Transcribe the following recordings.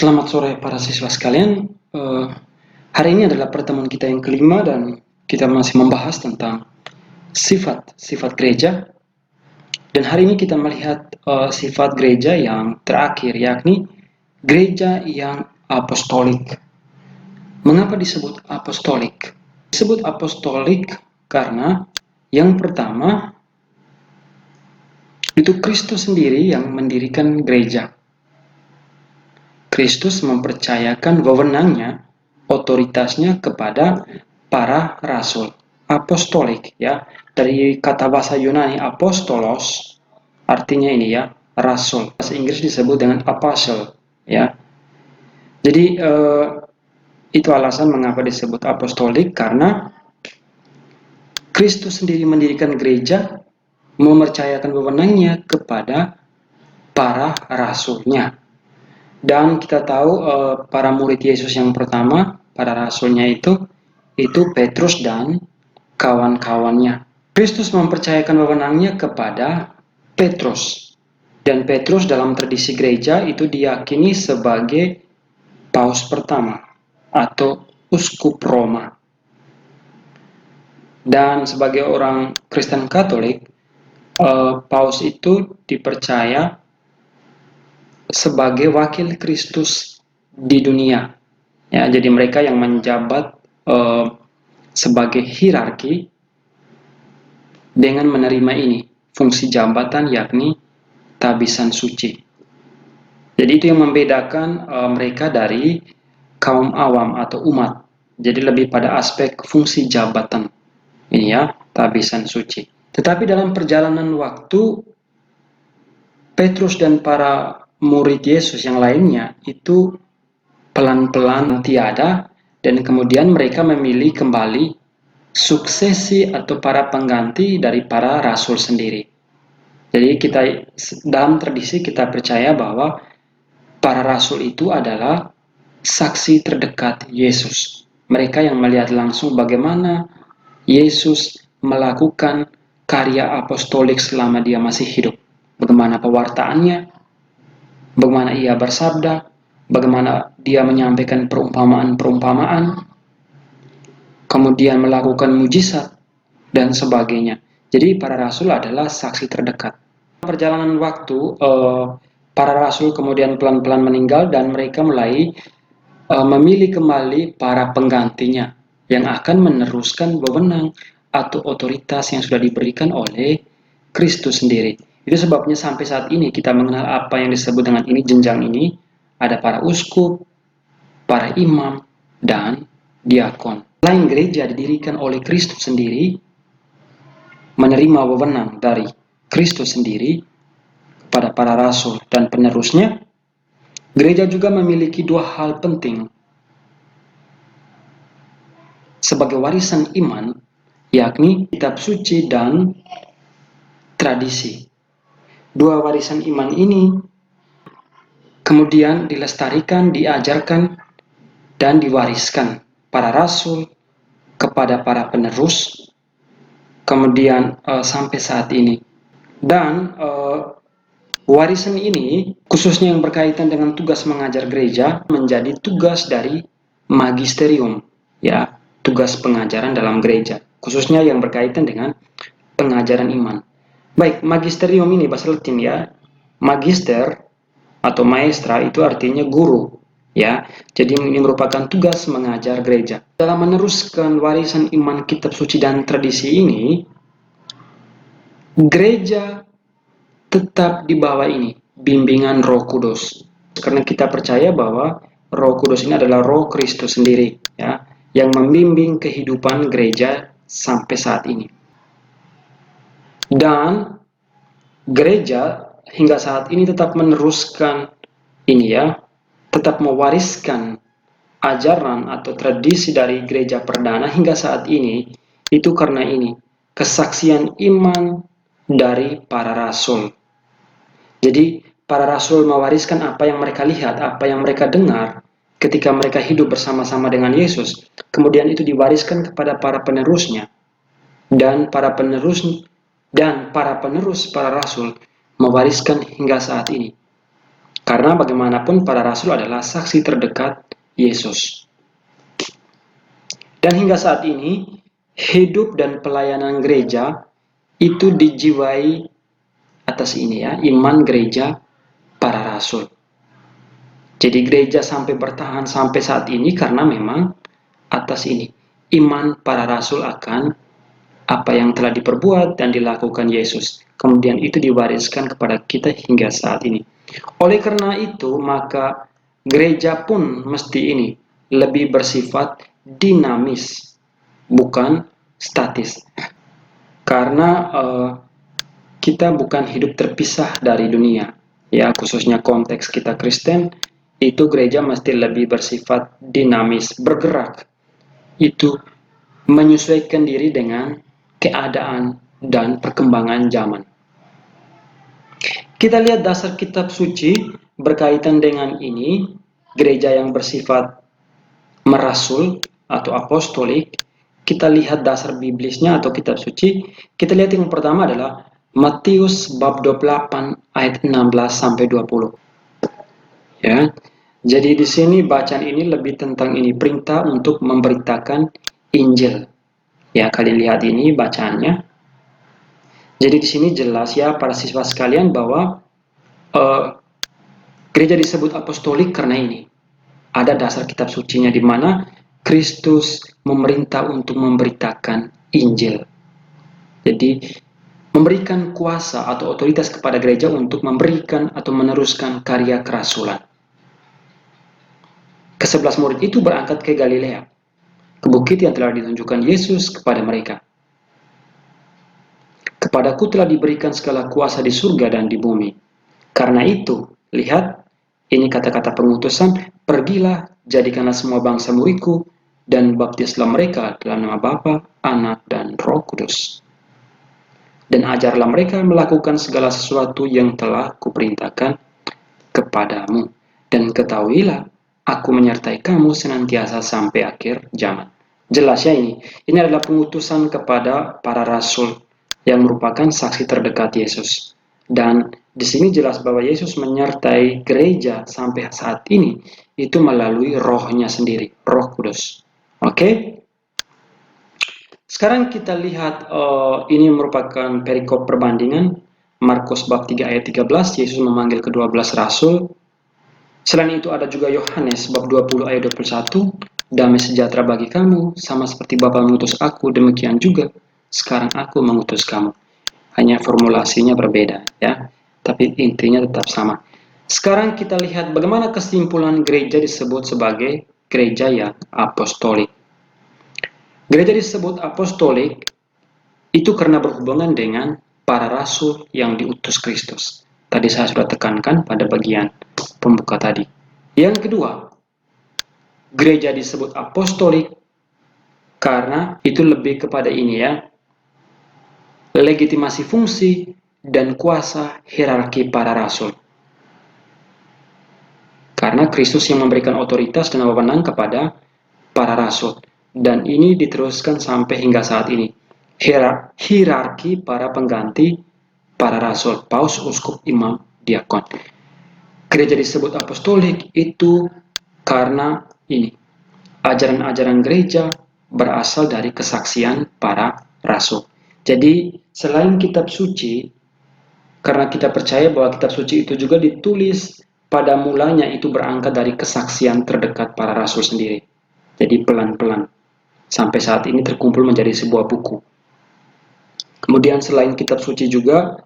Selamat sore para siswa sekalian. Hari ini adalah pertemuan kita yang kelima dan kita masih membahas tentang sifat-sifat gereja. Dan hari ini kita melihat sifat gereja yang terakhir, yakni gereja yang apostolik. Mengapa disebut apostolik? Disebut apostolik karena yang pertama itu Kristus sendiri yang mendirikan gereja. Kristus mempercayakan wewenangnya, otoritasnya kepada para rasul. Apostolik, ya, dari kata bahasa Yunani apostolos, artinya ini ya, rasul. Bahasa Inggris disebut dengan apostle, ya. Jadi itu alasan mengapa disebut apostolik, karena Kristus sendiri mendirikan gereja, mempercayakan wewenangnya kepada para rasulnya. Dan kita tahu para murid Yesus yang pertama, para rasulnya itu Petrus dan kawan-kawannya. Kristus mempercayakan wewenangnya kepada Petrus. Dan Petrus dalam tradisi gereja itu diyakini sebagai paus pertama atau uskup Roma. Dan sebagai orang Kristen Katolik, paus itu dipercaya sebagai wakil Kristus di dunia, ya. Jadi mereka yang menjabat sebagai hierarki dengan menerima ini fungsi jabatan, yakni tabisan suci. Jadi itu yang membedakan mereka dari kaum awam atau umat. Jadi lebih pada aspek fungsi jabatan ini, ya, tabisan suci. Tetapi dalam perjalanan waktu, Petrus dan para murid Yesus yang lainnya itu pelan-pelan tiada, dan kemudian mereka memilih kembali suksesi atau para pengganti dari para rasul sendiri. Jadi kita dalam tradisi kita percaya bahwa para rasul itu adalah saksi terdekat Yesus. Mereka yang melihat langsung bagaimana Yesus melakukan karya apostolik selama dia masih hidup. Bagaimana pewartaannya, bagaimana ia bersabda, bagaimana dia menyampaikan perumpamaan-perumpamaan, kemudian melakukan mujizat, dan sebagainya. Jadi para rasul adalah saksi terdekat. Perjalanan waktu, para rasul kemudian pelan-pelan meninggal dan mereka mulai memilih kembali para penggantinya yang akan meneruskan wewenang atau otoritas yang sudah diberikan oleh Kristus sendiri. Itu sebabnya sampai saat ini kita mengenal apa yang disebut dengan ini, jenjang ini. Ada para uskup, para imam, dan diakon. Selain gereja didirikan oleh Kristus sendiri, menerima wewenang dari Kristus sendiri kepada para rasul dan penerusnya, gereja juga memiliki dua hal penting sebagai warisan iman, yakni kitab suci dan tradisi. Dua warisan iman ini kemudian dilestarikan, diajarkan, dan diwariskan para rasul kepada para penerus, kemudian sampai saat ini. Dan warisan ini, khususnya yang berkaitan dengan tugas mengajar gereja, menjadi tugas dari magisterium, ya, tugas pengajaran dalam gereja, khususnya yang berkaitan dengan pengajaran iman. Baik, magisterium ini bahasa Latin, ya. Magister atau maestra itu artinya guru, ya. Jadi ini merupakan tugas mengajar gereja. Dalam meneruskan warisan iman kitab suci dan tradisi ini, gereja tetap di bawah ini, bimbingan Roh Kudus. Karena kita percaya bahwa Roh Kudus ini adalah Roh Kristus sendiri, ya, yang membimbing kehidupan gereja sampai saat ini. Dan gereja hingga saat ini tetap meneruskan ini, ya, tetap mewariskan ajaran atau tradisi dari gereja perdana hingga saat ini, itu karena ini, kesaksian iman dari para rasul. Jadi para rasul mewariskan apa yang mereka lihat, apa yang mereka dengar ketika mereka hidup bersama-sama dengan Yesus. Kemudian itu diwariskan kepada para penerusnya. Dan para penerus para rasul mewariskan hingga saat ini. Karena bagaimanapun para rasul adalah saksi terdekat Yesus. Dan hingga saat ini, hidup dan pelayanan gereja itu dijiwai atas ini ya, iman gereja para rasul. Jadi gereja sampai bertahan sampai saat ini karena memang atas ini, iman para rasul akan apa yang telah diperbuat dan dilakukan Yesus. Kemudian itu diwariskan kepada kita hingga saat ini. Oleh karena itu, maka gereja pun mesti ini lebih bersifat dinamis, bukan statis. Karena kita bukan hidup terpisah dari dunia. Ya, khususnya konteks kita Kristen, itu gereja mesti lebih bersifat dinamis, bergerak. Itu menyesuaikan diri dengan keadaan dan perkembangan zaman. Kita lihat dasar kitab suci berkaitan dengan ini, gereja yang bersifat merasul atau apostolik. Kita lihat dasar biblisnya atau kitab suci. Kita lihat yang pertama adalah Matius bab 28 ayat 16 sampai 20. Ya. Jadi di sini bacaan ini lebih tentang ini perintah untuk memberitakan Injil. Ya, kalian lihat ini bacaannya. Jadi di sini jelas ya para siswa sekalian bahwa gereja disebut apostolik karena ini. Ada dasar kitab sucinya di mana Kristus memerintah untuk memberitakan Injil. Jadi memberikan kuasa atau otoritas kepada gereja untuk memberikan atau meneruskan karya kerasulan. Ke-11 murid itu berangkat ke Galilea, ke bukit yang telah ditunjukkan Yesus kepada mereka. Kepadaku telah diberikan segala kuasa di surga dan di bumi. Karena itu, lihat, ini kata-kata pengutusan, pergilah, jadikanlah semua bangsa muridku, dan baptislah mereka dalam nama Bapa, Anak, dan Roh Kudus. Dan ajarlah mereka melakukan segala sesuatu yang telah kuperintahkan kepadamu. Dan ketahuilah, aku menyertai kamu senantiasa sampai akhir zaman. Jelas ya ini. Ini adalah pengutusan kepada para rasul yang merupakan saksi terdekat Yesus. Dan di sini jelas bahwa Yesus menyertai gereja sampai saat ini itu melalui rohnya sendiri, Roh Kudus. Oke? Sekarang kita lihat ini merupakan perikop perbandingan Markus bab 3 ayat 13, Yesus memanggil ke-12 rasul. Selain itu ada juga Yohanes bab 20 ayat 21, damai sejahtera bagi kamu, sama seperti Bapa mengutus aku, demikian juga sekarang aku mengutus kamu. Hanya formulasinya berbeda ya, tapi intinya tetap sama. Sekarang kita lihat bagaimana kesimpulan gereja disebut sebagai gereja yang apostolik. Gereja disebut apostolik itu karena berhubungan dengan para rasul yang diutus Kristus. Tadi saya sudah tekankan pada bagian pembuka tadi. Yang kedua, gereja disebut apostolik karena itu lebih kepada ini ya, legitimasi fungsi dan kuasa hierarki para rasul. Karena Kristus yang memberikan otoritas dan wewenang kepada para rasul. Dan ini diteruskan sampai hingga saat ini. Hierarki para pengganti para rasul, paus, uskup, imam, diakon. Gereja disebut apostolik itu karena ini. Ajaran-ajaran gereja berasal dari kesaksian para rasul. Jadi, selain kitab suci, karena kita percaya bahwa kitab suci itu juga ditulis pada mulanya itu berangkat dari kesaksian terdekat para rasul sendiri. Jadi pelan-pelan sampai saat ini terkumpul menjadi sebuah buku. Kemudian selain kitab suci juga,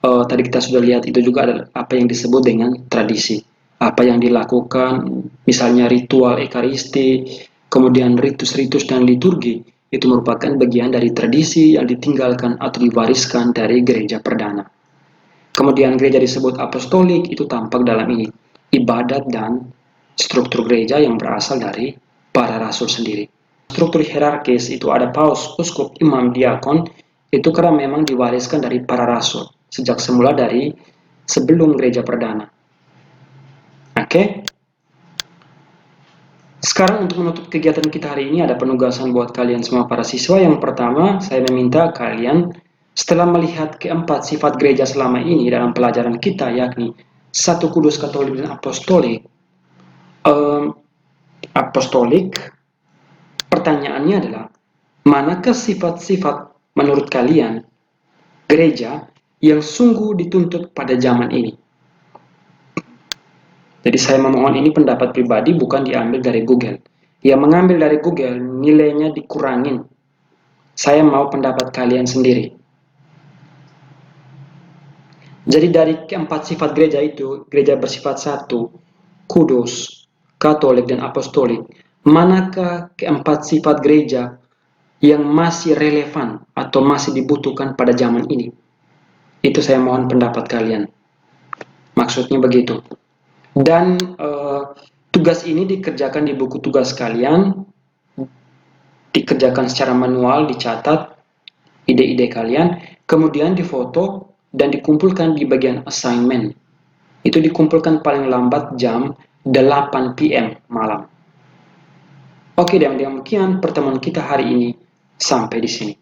tadi kita sudah lihat itu juga ada apa yang disebut dengan tradisi. Apa yang dilakukan, misalnya ritual ekaristi, kemudian ritus-ritus dan liturgi, itu merupakan bagian dari tradisi yang ditinggalkan atau diwariskan dari gereja perdana. Kemudian gereja disebut apostolik itu tampak dalam ini, ibadat dan struktur gereja yang berasal dari para rasul sendiri. Struktur hierarkis itu ada paus, uskup, imam, diakon, itu karena memang diwariskan dari para rasul, sejak semula dari sebelum gereja perdana. Oke? Sekarang untuk menutup kegiatan kita hari ini ada penugasan buat kalian semua para siswa. Yang pertama, saya meminta kalian setelah melihat keempat sifat gereja selama ini dalam pelajaran kita, yakni satu kudus, Katolik, dan Apostolik. Apostolik, pertanyaannya adalah, manakah sifat-sifat menurut kalian gereja yang sungguh dituntut pada zaman ini? Jadi saya memohon, ini pendapat pribadi, bukan diambil dari Google. Ya, mengambil dari Google, nilainya dikurangin. Saya mau pendapat kalian sendiri. Jadi dari keempat sifat gereja itu, gereja bersifat satu, kudus, Katolik, dan Apostolik. Manakah keempat sifat gereja yang masih relevan atau masih dibutuhkan pada zaman ini? Itu saya mohon pendapat kalian. Maksudnya begitu. Dan tugas ini dikerjakan di buku tugas kalian, dikerjakan secara manual, dicatat ide-ide kalian, kemudian difoto dan dikumpulkan di bagian assignment. Itu dikumpulkan paling lambat jam 8 PM malam. Oke, dan demikian pertemuan kita hari ini. Sampai di sini.